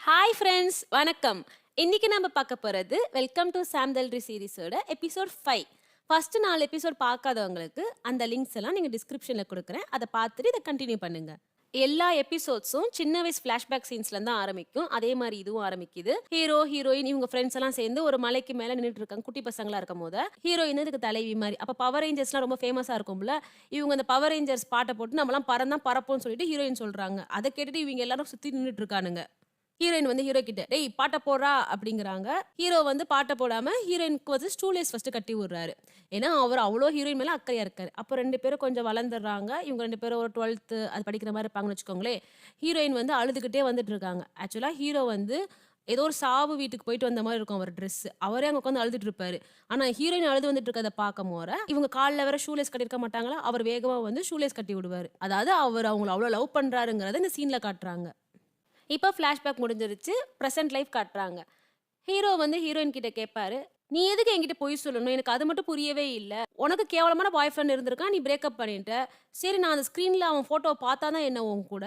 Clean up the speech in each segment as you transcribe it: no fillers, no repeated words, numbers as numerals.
Hi friends, வணக்கம். இன்னைக்கு நம்ம பார்க்க போறது வெல்கம் டு சாம் தல்ரி சீரிஸோட எபிசோட் 5. ஃபர்ஸ்ட் 4 எபிசோட் பார்க்காதவங்களுக்கு அந்த லிங்க்ஸ் எல்லாம் நீங்க டிஸ்கிரிப்ஷன்ல கொடுக்குறேன். அதை பார்த்துட்டு இதை கண்டினியூ பண்ணுங்க. எல்லா எபிசோட்ஸும் சின்ன வயசு ஃபிளாஷ்பேக் சீன்ஸ்ல இருந்து ஆரம்பிக்கும். அதே மாதிரி இதுவும் ஆரம்பிக்குது. ஹீரோ ஹீரோயின் இவங்க ஃப்ரெண்ட்ஸ் எல்லாம் சேர்ந்து ஒரு மலைக்கு மேல நின்னுட்டு இருக்காங்க. குட்டி பசங்களா இருக்கும் போது ஹீரோயின் இதுக்கு தலைவி மாதிரி. அப்ப பவர் ரேஞ்சர்ஸ்லாம் ரொம்ப ஃபேமஸா இருக்கும்ல. இவங்க அந்த பவர் ரேஞ்சர்ஸ் பாட்டை போட்டு நம்மலாம் பறந்தான் பறப்போம்னு சொல்லிட்டு ஹீரோயின் சொல்றாங்க. அதை கேட்டுட்டு இவங்க எல்லாரும் சுத்தி நின்னுட்டு இருக்கானுங்க. ஹீரோயின் வந்து ஹீரோ கிட்ட டேய் பாட்ட போடுறா அப்படிங்கிறாங்க. ஹீரோ வந்து பாட்ட போடாம ஹீரோயினுக்கு வந்து ஸ்டூலேஸ் ஃபர்ஸ்ட் கட்டி விடுறாரு. ஏன்னா அவர் அவ்வளோ ஹீரோயின் மேல அக்கறையா இருக்காரு. அப்போ 2 பேரும் கொஞ்சம் வளர்ந்துடுறாங்க. இவங்க 2 பேரும் ஒரு 12th அது படிக்கிற மாதிரி இருப்பாங்கன்னு வச்சுக்கோங்களேன். ஹீரோயின் வந்து அழுதுகிட்டே வந்துட்டு இருக்காங்க. ஆக்சுவலா ஹீரோ வந்து ஏதோ ஒரு சாவு வீட்டுக்கு போயிட்டு வந்த மாதிரி இருக்கும் அவர் ட்ரெஸ். அவரே அங்க உட்காந்து அழுதுட்டு இருப்பாரு. ஆனா ஹீரோயின் அழுது வந்துட்டு இருக்கதை பார்க்கும் போற இவங்க காலில் வேற ஷூலேஸ் கட்டியிருக்க மாட்டாங்களா, அவர் வேகமா வந்து ஷூலேஸ் கட்டி விடுவாரு. அதாவது அவர் அவங்கள அவ்வளோ லவ் பண்றாருங்கிறத இந்த சீன்ல காட்டுறாங்க. இப்போ ஃப்ளாஷ்பேக் முடிஞ்சிருச்சு. ப்ரெசென்ட் லைஃப் காட்டுறாங்க. ஹீரோ வந்து ஹீரோயின் கிட்ட கேட்பாரு, நீ எதுக்கு என்கிட்ட பொய் சொல்லணும்? எனக்கு அது மட்டும் புரியவே இல்லை. உனக்கு கேவலமான பாய் ஃப்ரெண்ட் இருந்திருக்கான், நீ பிரேக்கப் பண்ணிட்ட. சரி, நான் அந்த ஸ்க்ரீனில் அவன் ஃபோட்டோவை பார்த்தா தான் என்ன உன் கூட,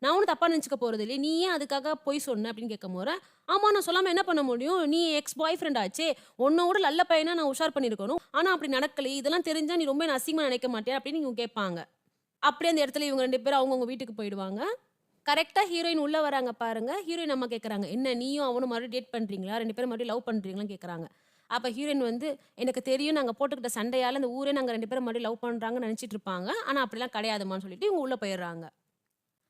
நான் ஒன்றும் தப்பாக நினச்சிக்க போகிறது இல்லை, நீ ஏன் அதுக்காக பொய் சொன்ன அப்படின்னு கேட்கும் போது, ஆமாம் நான் சொல்லாமல் என்ன பண்ண முடியும், நீ எக்ஸ் பாய் ஃப்ரெண்ட் ஆச்சே, உன்னோட நல்ல பையனா நான் உஷார் பண்ணியிருக்கணும், ஆனால் அப்படி நடக்கலை, இதெல்லாம் தெரிஞ்சால் நீ ரொம்ப அசிங்கமாக நினைக்க மாட்டேன் அப்படின்னு இவங்க கேட்பாங்க. அப்படியே அந்த இடத்துல இவங்க 2 பேரும் அவங்கவுங்க வீட்டுக்கு போயிடுவாங்க. கரெக்ட்டா ஹீரோயின் உள்ள வராங்க பாருங்க. ஹீரோயின் அம்மா கேட்குறாங்க, "என்ன நீயும் அவனும் மறுபடியும் டேட் பண்றீங்களா? 2 பேரும் மறுபடியும் லவ் பண்றீங்களான்னு?" கேட்குறாங்க. அப்ப ஹீரோயின் வந்து, "எனக்கு தெரியும் நாங்க போட்டுக்கிட்ட சண்டையால இந்த ஊரே நாங்க 2 பேரும் மறுபடியும் லவ் பண்றாங்கன்னு நெனச்சிட்டு இருப்பாங்க. ஆனா அப்படிலாம் கிடையாதும்மான்னு" சொல்லிட்டு இவங்க உள்ள போயிடுறாங்க.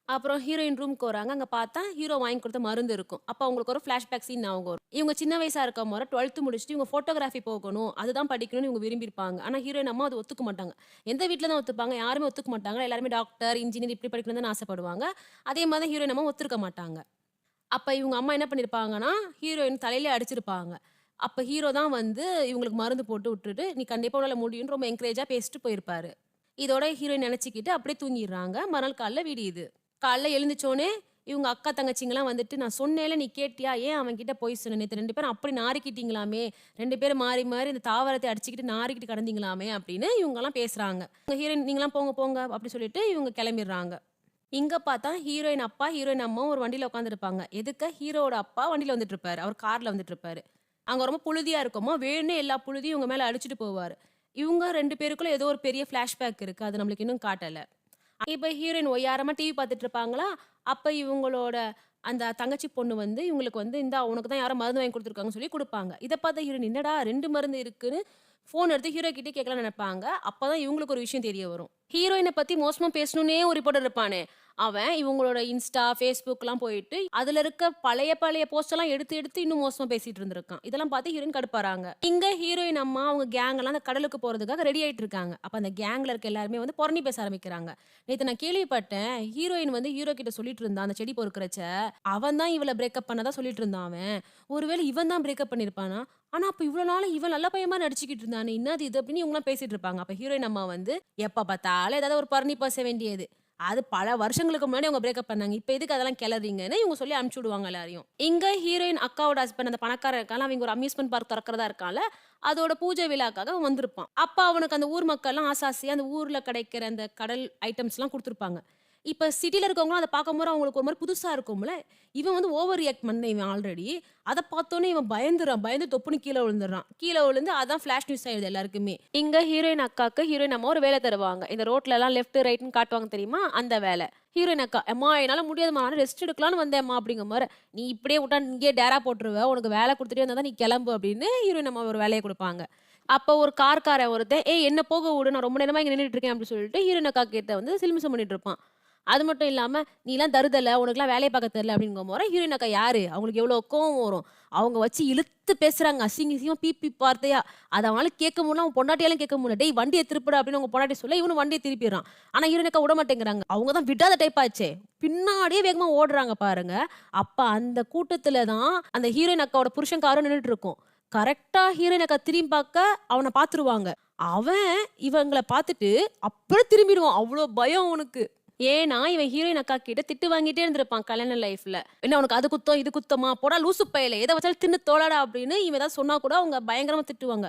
அப்புறம் ஹீரோயின் ரூம்க்கு வராங்க. அங்க பார்த்தா ஹீரோ வாங்கி கொடுத்த மருந்து இருக்கும். அப்ப அவங்களுக்கு ஒரு ஃபிளாஷ்பேக் சீன் ஞாபகம் வரும். இவங்க சின்ன வயசா இருக்கும்போது 12th முடிச்சுட்டு இவங்க ஃபோட்டோகிராஃபி போகணும். அதுதான் படிக்கணும்னு இவங்க விரும்பியிருப்பாங்க. ஆனா ஹீரோயின் அம்மா அது ஒத்துக்க மாட்டாங்க. எந்த வீட்ல தான் ஒத்துப்பாங்க? யாருமே ஒத்துக்க மாட்டாங்க. எல்லாருமே டாக்டர், இன்ஜினியர் இப்படி படிக்கணும்னு தான் ஆசைப்படுவாங்க. அதே மாதிரி தான் ஹீரோயின் அம்மா ஒத்துருக்க மாட்டாங்க. அப்ப இவங்க அம்மா என்ன பண்ணியிருப்பாங்கன்னா, ஹீரோயின் தலையிலே அடிச்சிருப்பாங்க. அப்ப ஹீரோ தான் வந்து இவங்களுக்கு மருந்து போட்டு விட்டுட்டு, "நீ கண்டிப்பா உன்னால முடியும்ன்னு" ரொம்ப என்கரேஜா பேசிட்டு போயிருப்பாரு. இதோட ஹீரோயின் நெனச்சுக்கிட்டு அப்படியே தூங்கிடுறாங்க. மறுநாள் காலைல விடியுது. காலைல எழுந்திரிச்சோனே இவங்க அக்கா தங்கச்சிங்கலாம் வந்துட்டு, "நான் சொன்னேன்ல நீ கேட்டியா? ஏன் அவன்கிட்ட பொய் சொன்ன? நேத்து 2 பேரும் அப்படி நாறிக்கிட்டீங்களாமே! 2 பேரும் மாறி மாறி இந்த தாவரத்தை அடிச்சுக்கிட்டு நாறிக்கிட்டு கிடந்தீங்களாமே!" அப்படின்னு இவங்கலாம் பேசுறாங்க. ஹீரோயின், "நீங்கலாம் போங்க போங்க" அப்படி சொல்லிட்டு இவங்க கிளம்பிடுறாங்க. இங்க பார்த்தா ஹீரோயின் அப்பா, ஹீரோயின் அம்மாவும் ஒரு வண்டியில உட்காந்துருப்பாங்க. எதுக்க ஹீரோவோட அப்பா வண்டியில வந்துட்டு இருப்பாரு. அவர் கார்ல வந்துட்டு இருப்பாரு. அங்க ரொம்ப புழுதியா இருக்குமா, வேணும்னே எல்லா புழுதியும் இவங்க மேல அடிச்சுட்டு போவாரு. இவங்க 2 பேருக்குள்ள ஏதோ ஒரு பெரிய ஃபிளாஷ்பேக் இருக்கு. அது நம்மளுக்கு இன்னும் காட்டல. இப்ப ஹீரோயின் ஒய்யாரமா டிவி பார்த்துட்டு இருப்பாங்களா, அப்ப இவங்களோட அந்த தங்கச்சி பொண்ணு வந்து இவங்களுக்கு வந்து, "இந்தா உனக்கு தான் யாரோ மருந்து வாங்கி குடுத்துருக்காங்கன்னு" சொல்லி குடுப்பாங்க. இத பார்த்த ஹீரோயின், "என்னடா 2 மருந்து இருக்குன்னு" ஃபோன் எடுத்து ஹீரோ கிட்டயே கேட்கலாம்னு நெனைப்பாங்க. அப்பதான் இவங்களுக்கு ஒரு விஷயம் தெரிய வரும். ஹீரோயின பத்தி மோசமா பேசணும்னே ஒரு ரிப்போர்ட்டர் இருப்பானே, அவன் இவங்களோட இன்ஸ்டா, Facebookலாம் போயிட்டு, அதுல இருக்க பழைய பழைய போஸ்ட் எல்லாம் எடுத்து எடுத்து இன்னும் மோசமா பேசிட்டு இருந்திருக்கான். இதெல்லாம் பார்த்து ஹீரோயின் கடுப்பாறாங்க. இங்க ஹீரோயின் அம்மா அவங்க கேங் எல்லாம் அந்த கடலுக்கு போறதுக்காக ரெடி ஆயிட்டு இருக்காங்க. அப்ப அந்த கேங்ல இருக்க எல்லாருமே வந்து புரணி பேச ஆரம்பிக்கிறாங்க. "நேத்து நான் கேள்விப்பட்டேன், ஹீரோயின் வந்து ஹீரோ கிட்ட சொல்லிட்டு இருந்தான், அந்த செடி பொறுக்கறச்ச, அவன் தான் இவள பிரேக்கப் பண்ணதா சொல்லிட்டு இருந்தான் அவன். ஒருவேளை இவன் தான் பிரேக்கப் பண்ணியிருப்பானா? ஆனா அப்ப இவ்வளோ நாள் இவன் நல்ல பையன் மாரி நடிச்சுக்கிட்டு இருந்தானே, என்னது இது?" அப்படின்னு இவங்கலாம் பேசிட்டு இருப்பாங்க. அப்ப ஹீரோயின் அம்மா வந்து, "எப்ப பார்த்தாலும் ஏதாவது ஒரு புரணி பேச வேண்டியது. அது பல வருஷங்களுக்கு முன்னாடி அவங்க பிரேக்கப் பண்ணாங்க. இப்ப எதுக்கு அதெல்லாம் கிளறீங்கன்னு" இவங்க சொல்லி அனுப்பிச்சு விடுவாங்க எல்லாரையும். இங்க ஹீரோயின் அக்காவோட ஹஸ்பண்ட் அந்த பணக்காரன் இருக்கான்ல, அவங்க ஒரு அம்யூஸ்மென்ட் பார்க் தொறக்கிறதா இருக்கான்ல, அதோட பூஜை விழாக்காக அவன் வந்திருப்பான். அப்ப அவனுக்கு அந்த ஊர் மக்கள்லாம் ஆசை ஆசையா அந்த ஊர்ல கிடைக்கிற அந்த கடல் ஐட்டம்ஸ்லாம் குடுத்துருப்பாங்க. இப்ப சிட்டில இருக்கவங்கலாம் அத பார்க்கும்போது அவங்களுக்கு ஒரு மாரி புதுசா இருக்கும்ல. இவன் வந்து ஓவர் ரியாக்ட் பண்ண இவன் ஆல்ரெடி. அத பார்த்தோனே இவன் பயந்துறான். பயந்து தொப்புன்னு கீழ விழுந்துடுறான். கீழ விழுந்து அதான் ஃபிளாஷ் நியூஸ் ஆயிடுது எல்லாருக்குமே. இங்க ஹீரோயின் அக்காக்கு ஹீரோயின் அம்மா ஒரு வேலை தருவாங்க. இந்த ரோட்லலாம் லெஃப்ட், ரைட்ன்னு காட்டுவாங்க தெரியுமா? அந்த வேலை. ஹீரோயின் அக்கா, "அம்மா என்னால முடியாதும்மா. நானும் ரெஸ்ட் எடுக்கலான்னு வந்தேன்ம்மா" அப்படிங்கும்போது, "நீ இப்படியே விட்டா இங்கேயே டேரா போட்டுருவ. உனக்கு வேலை குடுத்துட்டே இருந்தா தான் நீ கிளம்பு" அப்படின்னு ஹீரோயின் அம்மா ஒரு வேலைய குடுப்பாங்க. அப்போ ஒரு கார்காரன் ஒருத்தன், "ஏய் என்ன போக விடு. நான் ரொம்ப நேரமா இங்க நின்னுட்டு இருக்கேன்" அப்படின்னு சொல்லிட்டு ஹீரோயின் அக்கா கிட்ட வந்து சிலுமிசம் பண்ணிட்டு இருப்பான். அது மட்டும் இல்லாம, "நீலாம் தருதல, உனக்குலாம் வேலைய பார்க்க தெரியல" அப்படிங்கும்போது ஹீரோயின் அக்கா யாரு? அவங்களுக்கு எவ்வளோ கோவம் வரும். அவங்க வச்சு இழுத்து பேசுறாங்க. அசிங்க அசிங்கமா பீப் பீப் வார்த்தையா. அத அவனால கேட்க முடியல. அவன் பொண்டாட்டியாலும் கேட்க முடியல. "டேய் வண்டிய திருப்புடா" அப்படின்னு அவங்க பொண்டாட்டி சொல்ல, இவனும் வண்டிய திருப்பிடுறான். ஆனா ஹீரோயின் அக்கா விட மாட்டேங்கிறாங்க. அவங்க தான் விடாத டைப் ஆச்சே. பின்னாடியே வேகமா ஓடுறாங்க பாருங்க. அப்ப அந்த கூட்டத்துல தான் அந்த ஹீரோயின் அக்காவோட புருஷன் காரும் நின்னுட்டு இருக்கும். கரெக்ட்டா ஹீரோயின் அக்கா திரும்பி பார்க்க அவன பார்த்துருவாங்க. அவன் இவங்கள பார்த்துட்டு அப்புறம் திரும்பிடுவான். அவ்ளோ பயம் அவனுக்கு. ஏன்னா, இவன் ஹீரோயின் அக்கா கிட்ட திட்டு வாங்கிட்டே இருந்திருப்பான் கல்யாண லைஃப்ல. "என்ன உனக்கு அது குத்தம், இது குத்தமா? போடா லூசு பயலே! எத வச்சாலும் தின்னு தொலடா" அப்படின்னு இவன் ஏதாவது சொன்னா கூட அவங்க பயங்கரமா திட்டுவாங்க.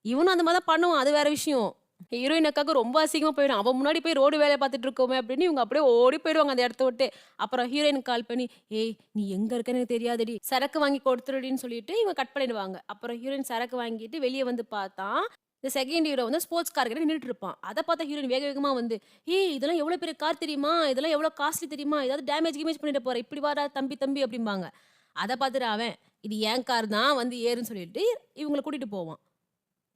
இவனும் அந்த மாரி தான் பண்ணுவான். அது வேற விஷயம். ஹீரோயின் அக்காவுக்கு ரொம்ப அசிங்கமா போயிடும். அவன் முன்னாடி போய் ரோடு வேலைய பார்த்துட்டு இருக்கோமே அப்படின்னு இவங்க அப்படியே ஓடி போயிடுவாங்க அந்த இடத்த விட்டு. அப்புறம் ஹீரோயினுக்கு கால் பண்ணி, "ஏய் நீ எங்க இருக்கன்னு எனக்கு தெரியாதுடி. சரக்கு வாங்கி கொடுத்துருடின்னு" சொல்லிட்டு இவங்க கட் பண்ணிடுவாங்க. அப்புறம் ஹீரோயின் சரக்கு வாங்கிட்டு வெளிய வந்து பார்த்தா, இந்த செகண்ட் ஹீரோ வந்து ஸ்போர்ட்ஸ் கார் கிட்ட நின்னுட்டு இருப்பான். அத பார்த்த ஹீரோயின் வேக வேகமா வந்து, "ஏய் இதெல்லாம் எவ்வளோ பெரிய கார் தெரியுமா? இதெல்லாம் எவ்வளோ காஸ்ட்லி தெரியுமா? ஏதாவது டேமேஜ் கிமேஜ் பண்ணிட போற. இப்படி வாடா தம்பி தம்பி" அப்படிம்பாங்க. அத பார்த்துட்டு அவன், "இது என் கார் தான் வந்து ஏறுன்னு" சொல்லிட்டு இவங்கள கூட்டிட்டு போவான்.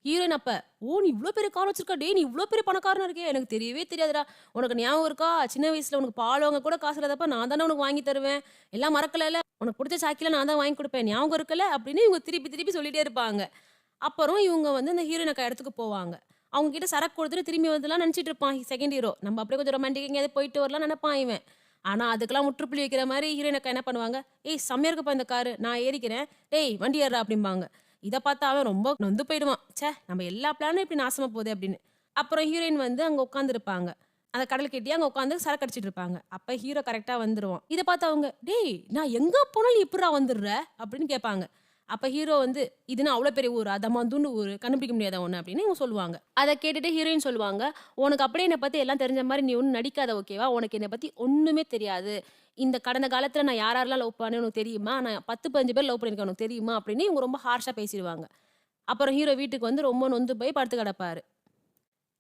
ஹீரோயின் அப்ப, "ஓ! நீ இவ்ளோ பெரிய கார் வச்சிருக்க. டேய் நீ இவ்ளோ பெரிய பணக்காரனா இருக்கியா? எனக்கு தெரியவே தெரியாதுடா. உனக்கு ஞாபகம் இருக்கா? சின்ன வயசுல உனக்கு பால் வாங்க கூட காசு இல்லாதப்ப நான் தானே உனக்கு வாங்கி தருவேன். எல்லாம் மறக்கலல்ல. உனக்கு புடிச்ச சாக்கில நான் தான் வாங்கி குடுப்பேன். ஞாபகம் இருக்குல்ல?" அப்படின்னு இவங்க திருப்பி திருப்பி சொல்லிட்டே இருப்பாங்க. அப்புறம் இவங்க வந்து இந்த ஹீரோயின் அக்கா இடத்துக்கு போவாங்க. அவங்க கிட்ட சரக்கு கொடுத்துட்டு திரும்பி வந்துலாம் நெனச்சிட்டு இருப்பான் செகண்ட் ஹீரோ. நம்ம அப்படியே கொஞ்சம் ரொமான்டிக்கா எங்கேயாவது போயிட்டு வரலாம்னு நெனப்பான் இவன். ஆனா அதுக்கெல்லாம் முற்றுப்புள்ளி வைக்கிற மாரி ஹீரோயின் அக்கா என்ன பண்ணுவாங்க, "ஏய் செம்மையா இருக்குப்பா இந்த காரு. நான் ஏறிக்கிறேன். டேய் வண்டி ஏறுடா" அப்படிம்பாங்க. இத பார்த்து அவன் ரொம்ப நொந்து போயிடுவான். ச்சே! நம்ம எல்லா பிளானும் இப்படி நாசமா போதே அப்படின்னு. அப்புறம் ஹீரோயின் வந்து அங்க உட்கார்ந்திருப்பாங்க. அந்த கடலுக்கிட்டயே அங்க உட்கார்ந்து சரக்கு அடிச்சிட்டு இருப்பாங்க. அப்ப ஹீரோ கரெக்ட்டா வந்துருவான். இத பார்த்து அவங்க, "டேய் நான் எங்க போனாலும் நீ எப்புட்றா வந்துர்ற?" அப்படின்னு கேட்பாங்க. அப்ப ஹீரோ வந்து, "இது என்ன அவ்ளோ பெரிய ஊரா? தம்மாந்துண்டு ஊரு. கண்டுபிடிக்க முடியாதா உன்ன?" அப்படின்னு இவங்க சொல்லுவாங்க. அத கேட்டுட்டு ஹீரோயின் சொல்லுவாங்க, "உனக்கு அப்படியே என்ன பத்தி எல்லாம் தெரிஞ்ச மாரி நீ ஒண்ணும் நடிக்காத ஓகேவா? உனக்கு என்ன பத்தி ஒண்ணுமே தெரியாது. இந்த கடந்த காலத்துல நான் யாரெல்லாம் லவ் பண்ணேன்னு உனக்கு தெரியுமா? நான் 10, 15 பேர் லவ் பண்ணியிருக்கேன் உனக்கு தெரியுமா?" அப்படின்னு இவங்க ரொம்ப ஹார்ஷா பேசிருவாங்க. அப்புறம் ஹீரோ வீட்டுக்கு வந்து ரொம்ப நொந்து போய் படுத்து கிடப்பாரு.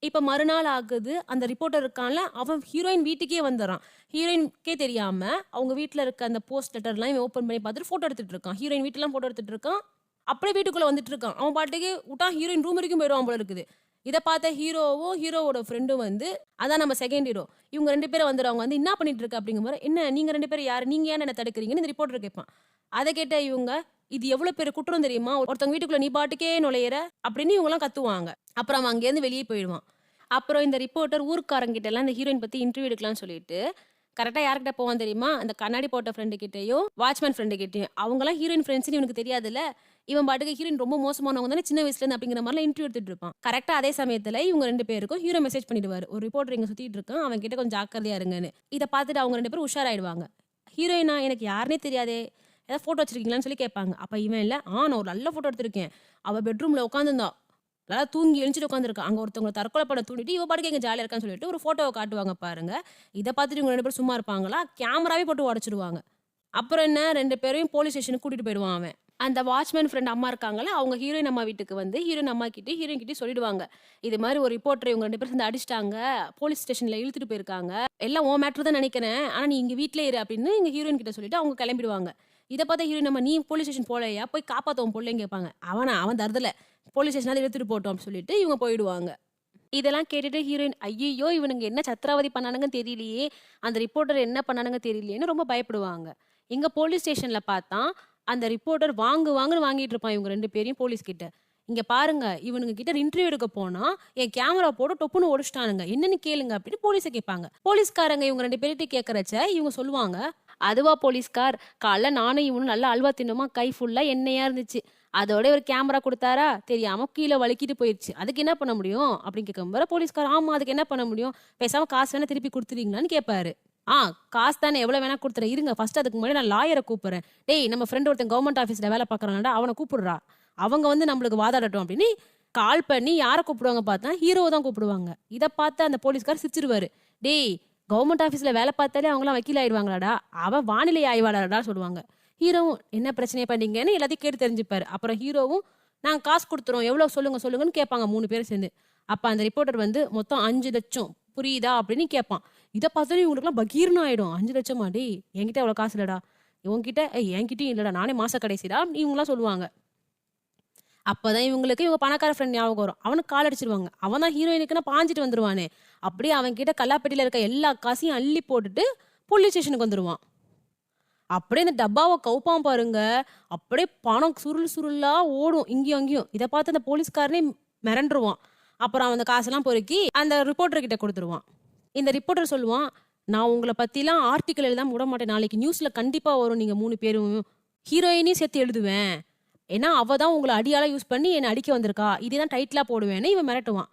இப்ப மறுநாள் ஆகுது. அந்த ரிப்போர்ட்டர் இருக்கான்ல, அவன் ஹீரோயின் வீட்டுக்கே வந்துர்றான். ஹீரோயினுக்கே தெரியாம, அவங்க வீட்ல இருக்க அந்த போஸ்ட் லெட்டர்லாம் இவன் ஓப்பன் பண்ணி பார்த்துட்டு ஃபோட்டோ எடுத்துட்டு இருக்கான். ஹீரோயின் வீட்லலாம் ஃபோட்டோ எடுத்துட்டு இருக்கான். அப்படியே வீட்டுக்குள்ள வந்துட்டு இருக்கான். அவன் பாட்டுக்கு வுட்டா ஹீரோயின் ரூம் வரைக்கும் போயிடுவான் போல இருக்குது. இத பார்த்த ஹீரோவும், ஹீரோவோட ஃப்ரெண்டும் வந்து அதான் நம்ம செகண்ட் ஹீரோ. இவங்க 2 பேரும் வந்துருவாங்க. வந்து "என்னா பண்ணிட்டு இருக்க?" அப்படிங்கும்போது, "என்ன நீங்க 2 பேரும் யாரு? நீங்க ஏன் என்ன தடுக்குறீங்கன்னு?" இந்த ரிப்போர்ட்டர் கேட்பான். அத கேட்ட இவங்க, "இது எவ்வளோ பெரிய குற்றம் தெரியுமா? ஒருத்தவங்க வீட்டுக்குள்ள நீ பாட்டுக்கே நுழையிற" அப்படின்னு இவங்கலாம் கத்துவாங்க. அப்புறம் அவன் அங்கேருந்து வெளியே போயிடுவான். அப்புறம் இந்த ரிப்போர்ட்டர் ஊர்க்காரங்கிட்டலாம் இந்த ஹீரோயின் பத்தி இன்டர்வியூ எடுக்கலாம்னு சொல்லிட்டு, கரெக்ட்டா யார்கிட்ட போவான் தெரியுமா? அந்த கண்ணாடி போட்ட ஃப்ரெண்டு கிட்டயும், வாட்ச்மேன் ஃப்ரெண்டு கிட்டயும். அவங்கலாம் ஹீரோயின் ஃப்ரெண்ட்ஸ்ன்னு இவனுக்கு தெரியாதுல்ல. இவன் பாட்டுக்கு ஹீரோயின் ரொம்ப மோசமானவங்க தானே சின்ன வயசுலேருந்து அப்படிங்கிற மாரிலாம் இன்டர்வியூ எடுத்துட்டு இருப்பான். கரெக்ட்டா அதே சமயத்துல இவங்க 2 பேருக்கும் ஹீரோ மெசேஜ் பண்ணிடுவாரு. "ஒரு ரிப்போர்ட்டர் இங்க சுத்திட்டு இருக்கான். அவன் கிட்ட கொஞ்சம் ஜாக்கிரதையா இருங்கன்னு." இத பார்த்துட்டு அவங்க 2 பேரும் உஷாராயிடுவாங்க. ஹீரோயினா, "எனக்கு யாருன்னே தெரியாதே. ஏதாவது ஃபோட்டோ வச்சிருக்கீங்களான்னு?" சொல்லி கேட்பாங்க. அப்ப இவன் இல்ல, நான் ஒரு நல்ல ஃபோட்டோ எடுத்திருக்கேன். அவ பெட்ரூம்ல உட்காந்துருந்தா. நல்லா தூங்கி எழுந்துட்டு உட்காந்துருக்கா. அங்க ஒருத்தவங்கள தற்கொலை பண்ண தூண்டிட்டு, இவ பாட்டுக்கு இங்க ஜாலியா இருக்கான்னு சொல்லிட்டு ஒரு ஃபோட்டோவ காட்டுவாங்க பாருங்க. இத பார்த்துட்டு இவங்க 2 பேரும் சும்மா இருப்பாங்களா? கேமராவே போட்டு உடைச்சுருவாங்க. அப்புறம் என்ன 2 பேரையும் போலீஸ் ஸ்டேஷனுக்கு கூட்டிட்டு போயிடுவான் அவன். அந்த வாட்ச்மேன் ஃப்ரெண்ட் அம்மா இருக்காங்கல்ல, அவங்க ஹீரோயின் அம்மா வீட்டுக்கு வந்து ஹீரோயின் அம்மாகிட்டயும், ஹீரோயின் கிட்டயும் சொல்லிடுவாங்க. இது மாரி ஒரு ரிப்போர்ட்டர இவங்க 2 பேரும் சேர்ந்து அடிச்சுட்டாங்க. போலீஸ் ஸ்டேஷன்ல இழுத்துட்டு போயிருக்காங்க. எல்லாம் உன் மேட்டர் தான் நெனைக்கிறேன். ஆனா நீ இங்க வீட்லயே இரு அப்படின்னு எங்க ஹீரோயின் கிட்ட சொல்லிட்டு அவங்க கிளம்பிடுவாங்க. இத பார்த்த ஹீரோயின் அம்மா, "நீ போலீஸ் ஸ்டேஷன் போலயா? போய் காப்பாத்து உன் புள்ளைன்னு" கேட்பாங்க. அவன் தருதல. போலீஸ் ஸ்டேஷனாவது இழுத்துட்டு போட்டும் அப்படின்னு சொல்லிட்டு இவங்க போயிடுவாங்க. இதெல்லாம் கேட்டுட்டு ஹீரோயின், "ஐய்யய்யோ! இவனுங்க என்ன சத்திரவதை பண்ணானுங்கன்னு தெரியலையே! அந்த ரிப்போர்ட்டர் என்ன பண்ணானுங்க தெரியலையேன்னு" ரொம்ப பயப்படுவாங்க. இங்க போலீஸ் ஸ்டேஷன்ல பார்த்தா, அந்த ரிப்போர்ட்டர் வாங்குன்னு வாங்கிட்டு இருப்பான் இவங்க 2 பேரையும் போலீஸ் கிட்ட. "இங்க பாருங்க, இவனுங்க கிட்ட இன்டர்வியூ எடுக்க போனா, என் கேமரா போட்டு டொப்புன்னு ஒடிச்சுட்டானுங்க. என்னன்னு கேளுங்க" அப்படின்னு போலீஸ கேட்பாங்க. போலீஸ்காரங்க இவங்க 2 பேர்கிட்ட கேட்கறச்ச, இவங்க சொல்லுவாங்க, "அதுவா போலீஸ்கார், காலைல நானும் இவனும் நல்லா அல்வா தின்னோமா, கை ஃபுல்லா எண்ணெயா இருந்துச்சு. அதோட ஒரு கேமரா குடுத்தாரா, தெரியாம கீழ வழுக்கிட்டு போயிருச்சு. அதுக்கு என்ன பண்ண முடியும்?" அப்படின்னு கேட்கும்போது போலீஸ்காரர், "ஆமா அதுக்கு என்ன பண்ண முடியும்? பேசாம காசு வேணா திருப்பி குடுத்துறீங்களான்னு?" கேட்பாரு. காசு தானே எவ்வளோ வேணா குடுத்துறேன். இருங்க ஃபர்ஸ்ட் அதுக்கு முன்னாடி நான் லாயர கூப்பிடுறேன். டேய் நம்ம ஃப்ரெண்ட் ஒருத்தன் கவர்ன்மெண்ட் ஆஃபீஸ்ல வேலை பார்க்குறான்டா, அவன கூப்பிடுறா. அவங்க வந்து நம்மளுக்கு வாதாடட்டும்" அப்படின்னு கால் பண்ணி யார கூப்பிடுவாங்க பார்த்தா, ஹீரோவ தான் கூப்பிடுவாங்க. இத பார்த்து அந்த போலீஸ்காரர் சிரிச்சிருவாரு. "டேய் கவர்ன்மெண்ட் ஆஃபீஸ்ல வேலை பார்த்தாலே அவங்கலாம் வக்கீல் ஆயிடுவாங்களாடா, அவன் வானிலை ஆய்வாளர்டா" சொல்லுவாங்க. ஹீரோவும் என்ன பிரச்சனைய பண்ணீங்கன்னு எல்லாத்தையும் கேட்டு தெரிஞ்சுப்பாரு. அப்புறம் ஹீரோவும், "நாங்க காசு குடுத்துறோம். எவ்வளோ சொல்லுங்க சொல்லுங்கன்னு" கேட்பாங்க 3 பேரும் சேர்ந்து. அப்ப அந்த ரிப்போர்ட்டர் வந்து மொத்தம் 5,00,000 புரியுதா அப்படின்னு கேட்பான். இத பார்த்தோனே இவங்களுக்குலாம் பகீர்னு ஆயிடும். 5,00,000 டேய் என்கிட்ட அவ்வளோ காசு இல்லடா. உன்கிட்ட என்கிட்டயும் இல்லடா. நானே மாச கடைசிடா இவங்கலாம் சொல்லுவாங்க. அப்பதான் இவங்க பணக்கார ஃப்ரெண்ட் ஞாபகம் வரும். அவனுக்கு கால் அடிச்சிருவாங்க. அவன் தான் ஹீரோயினுக்குன்னு பாஞ்சுட்டு வந்துருவானே. அப்படியே அவன் கிட்ட கல்லாப்பெட்டியில இருக்க எல்லா காசையும் அள்ளி போட்டுட்டு போலீஸ் ஸ்டேஷனுக்கு வந்துருவான். அப்படியே அந்த டப்பாவ கவுப்பான் பாருங்க. அப்படியே பணம் சுருள் சுருளா ஓடும் இங்கேயும் அங்கேயும். இத பார்த்து அந்த போலீஸ்காரனே மிரண்டுருவான். அப்புறம் அவன் அந்த காசெல்லாம் பொறுக்கி அந்த ரிப்போர்ட்டர் கிட்ட குடுத்துருவான். இந்த ரிப்போர்ட்டர் சொல்லுவான், "நான் உங்கள பத்திலாம் ஆர்டிக்கிள் எழுதாம விடமாட்டேன். நாளைக்கு நியூஸ்ல கண்டிப்பா வரும் நீங்க 3 பேரும். ஹீரோயினையும் சேர்த்து எழுதுவேன். ஏன்னா அவ தான் உங்கள அடியாளா யூஸ் பண்ணி என்ன அடிக்க வந்திருக்கா. இதே தான் டைட்டிலா போடுவேன்னு" இவன் மிரட்டுவான்.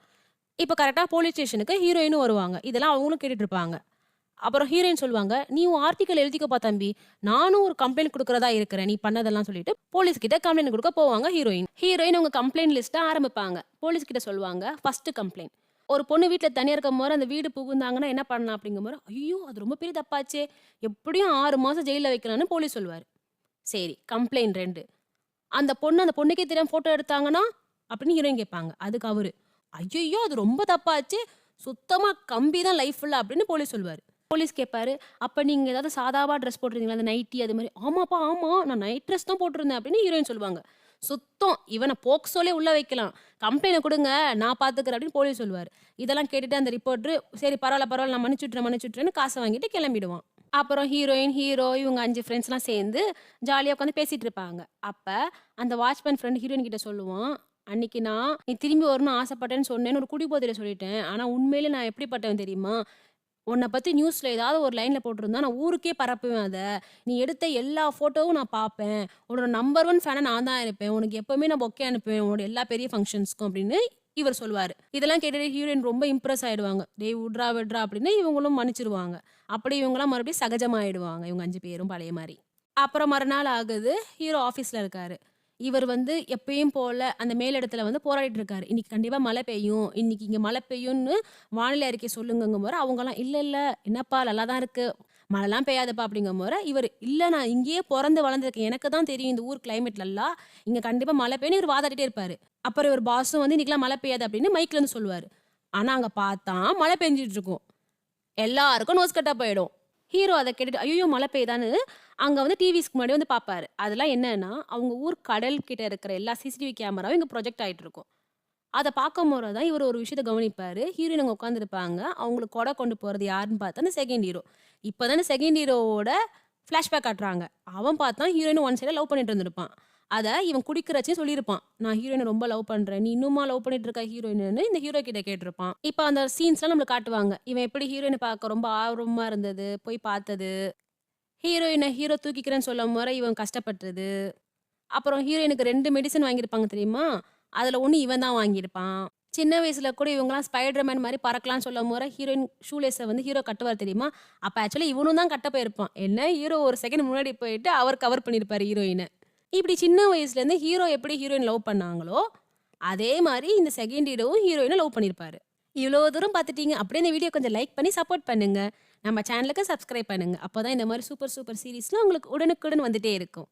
இப்ப கரெக்ட்டா போலீஸ் ஸ்டேஷனுக்கு ஹீரோயினும் வருவாங்க. இதெல்லாம் அவங்களும் கேட்டுட்டு இருப்பாங்க. அப்புறம் ஹீரோயின் சொல்லுவாங்க, "நீ உன் ஆர்டிக்கிள் எழுதிக்கப்பா தம்பி. நானும் ஒரு கம்ப்ளைண்ட் குடுக்குறதா இருக்கிறேன். நீ பண்ணதெல்லாம்" சொல்லிட்டு போலீஸ் கிட்ட கம்ப்ளைண்ட் குடுக்க போவாங்க ஹீரோயின். ஹீரோயின் உங்க கம்ப்ளைண்ட் லிஸ்ட்ட ஆரம்பிப்பாங்க. போலீஸ் கிட்ட சொல்லுவாங்க, "ஃபர்ஸ்ட் கம்ப்ளைண்ட். ஒரு பொண்ணு வீட்ல தனியா இருக்கும்போது அந்த வீடு புகுந்தாங்கன்னா என்ன பண்ணலாம் அப்படிங்கும்போது, ஐயோ! அது ரொம்ப பெரிய தப்பாச்சே! எப்படியும் 6 மாசம் ஜெயில்ல வைக்கலாம்னு போலீஸ் சொல்லுவாரு. சரி கம்ப்ளைண்ட் 2. அந்த பொண்ணுக்கே தெரியாம ஃபோட்டோ எடுத்தாங்கன்னா? அப்படின்னு ஹீரோயின் கேட்பாங்க. அதுக்கு அவரு, ஐய்யய்யோ! அது ரொம்ப தப்பாச்சே! சுத்தமா கம்பி தான் லைஃப் ஃபுல்லா அப்படின்னு போலீஸ் சொல்லுவாரு. போலீஸ் கேட்பாரு, அப்ப நீங்க ஏதாவது சாதாவா ட்ரெஸ் போட்டிருந்தீங்களா? அந்த நைட்டி அது மாரி. ஆமாப்பா, ஆமா. நான் நைட் ட்ரெஸ் தான் போட்டிருந்தேன் அப்படின்னு ஹீரோயின் சொல்லுவாங்க. சுத்தம். இவன போக்சோலே உள்ள வைக்கலாம். கம்ப்ளைண்ட்ட குடுங்க. நான் பார்த்துக்கிறேன் அப்படின்னு போலீஸ் சொல்லுவாரு. இதெல்லாம் கேட்டுட்டு அந்த ரிப்போர்ட்டரு, சரி பரவால்ல, பரவால்ல நான் மன்னிச்சுட்றேன்னு காச வாங்கிட்டு கிளம்பிடுவான். அப்புறம் ஹீரோயின், ஹீரோ இவங்க 5 ஃப்ரெண்ட்ஸ்லாம் சேர்ந்து ஜாலியா உட்காந்து பேசிட்டு இருப்பாங்க. அப்ப அந்த வாட்ச்மேன் ஃப்ரெண்ட் ஹீரோயின் கிட்ட சொல்லுவான், "அன்னைக்கு நான் நீ திரும்பி வரணும்னு ஆசைப்பட்டேன்னு சொன்னேன்னு ஒரு குடிபோதையில சொல்லிட்டேன். ஆனா உண்மையிலே நான் எப்படிப்பட்டவன் தெரியுமா? உன்ன பத்தி நியூஸ்ல ஏதாவது ஒரு லைன்ல போட்டிருந்தா, நான் ஊருக்கே பரப்புவேன் அத. நீ எடுத்த எல்லா ஃபோட்டோவும் நான் பார்ப்பேன். உன்னோட நம்பர் 1 ஃபேனா நான் தான் இருப்பேன். உனக்கு எப்பவுமே நான் பொக்கே அனுப்புவேன். உன்னோட எல்லா பெரிய ஃபங்ஷன்ஸ்க்கும்" அப்படின்னு இவர் சொல்லுவாரு. இதெல்லாம் கேட்டுட்டு ஹீரோயின் ரொம்ப இம்ப்ரெஸ் ஆயிடுவாங்க. "டேய் விட்றா, விட்றா" அப்படின்னு இவங்களும் மன்னிச்சுருவாங்க. அப்படி இவங்கலாம் மறுபடியும் சகஜமாயிடுவாங்க. இவங்க 5 பேரும் பழைய மாரி. அப்புறம் மறுநாள் ஆகுது. ஹீரோ ஆஃபீஸ்ல இருக்காரு. இவர் வந்து எப்பயும் போல அந்த மேலிடத்துல வந்து போராடிட்டு இருக்காரு. "இன்னைக்கு கண்டிப்பா மழை பெய்யும். இன்னைக்கு இங்க மழை பெய்யும்னு வானிலை அறிக்கை சொல்லுங்கங்கும்போது" அவங்கலாம் "இல்ல, இல்ல. என்னப்பா நல்லா தான் இருக்கு. மழைலாம் பெய்யாதுப்பா" அப்படிங்கும்போது இவரு "இல்ல நான் இங்கேயே பொறந்து வளர்ந்துருக்கேன். எனக்கு தான் தெரியும் இந்த ஊர் கிளைமேட்லலாம். இங்க கண்டிப்பா மழை பெய்யும்னு" இவரு வாதாடிட்டே இருப்பாரு. அப்புறம் இவர் பாஸும் வந்து "இன்னைக்குலாம் மழை பெய்யாது" அப்படின்னு மைக்ல இருந்து சொல்லுவாரு. ஆனா அங்க பார்த்தா மழை பெஞ்சுட்டு இருக்கும். எல்லாருக்கும் நோஸ் கட்டா போயிடும். ஹீரோ அத கேட்டுட்டு, ஐய்யயோ! மழை பெய்யுதான்னு அங்க வந்து டிவிஸ்க்கு முன்னாடி வந்து பார்ப்பாரு. அதெல்லாம் என்னன்னா, அவங்க ஊர் கடல் கிட்ட இருக்கிற எல்லா சிசிடிவி கேமராவும் இங்க ப்ரொஜெக்ட் ஆயிட்டு இருக்கும். அத பார்க்கும்போது தான் இவரு ஒரு விஷயத்த கவனிப்பாரு. ஹீரோயின் அங்க உட்கார்ந்திருப்பாங்க. அவங்களுக்கு கொடை கொண்டு போறது யாருன்னு பார்த்தா, அந்த செகண்ட் ஹீரோ. இப்ப தான் இந்த செகண்ட் ஹீரோவோட ஃபிளாஷ்பேக் காட்டுறாங்க. அவன் பார்த்தா ஹீரோயின ஒன் சைடா லவ் பண்ணிட்டு இருந்திருப்பான். அத இவன் குடிக்கிறச்சே சொல்லியிருப்பான். நான் ஹீரோயின ரொம்ப லவ் பண்றேன். நீ இன்னுமா லவ் பண்ணிட்டு இருக்க ஹீரோயினன்னு இந்த ஹீரோ கிட்ட கேட்டிருப்பான். இப்ப அந்த சீன்ஸ்லாம் நம்மளுக்கு காட்டுவாங்க. இவன் எப்படி ஹீரோயின பார்க்க ரொம்ப ஆர்வமா இருந்தது, போய் பார்த்தது. ஹீரோயின ஹீரோ தூக்கிக்கிறேன்னு சொல்லும்போது இவன் கஷ்டப்பட்டது. அப்புறம் ஹீரோயினுக்கு 2 மெடிசின் வாங்கியிருப்பாங்க தெரியுமா? அதுல 1 இவன் தான் வாங்கியிருப்பான். சின்ன வயசுல கூட இவங்கலாம் ஸ்பைடர் மேன் மாரி பறக்கலாம்னு சொல்லும்போது, ஹீரோயின் ஷூ லேஸ வந்து ஹீரோ கட்டுவாரு தெரியுமா? அப்ப ஆக்சுவலா இவனும் தான் கட்ட போயிருப்பான். என்ன ஹீரோ ஒரு செகண்ட் முன்னாடி போயிட்டு அவர் கவர் பண்ணியிருப்பாரு ஹீரோயின. இப்படி சின்ன வயசுலேருந்து ஹீரோ எப்படி ஹீரோயின் லவ் பண்ணாங்களோ, அதே மாரி இந்த செகண்ட் ஹீரோவும் ஹீரோயின லவ் பண்ணியிருப்பாரு. இவ்வளோ தூரம் பார்த்துட்டீங்க. அப்படியே இந்த வீடியோ கொஞ்சம் லைக் பண்ணி சப்போர்ட் பண்ணுங்க. நம்ம சேனலுக்கு சப்ஸ்கிரைப் பண்ணுங்க. அப்பதான் இந்த மாரி சூப்பர் சீரிஸ்லாம் உங்களுக்கு உடனுக்குடன் வந்துட்டே இருக்கும்.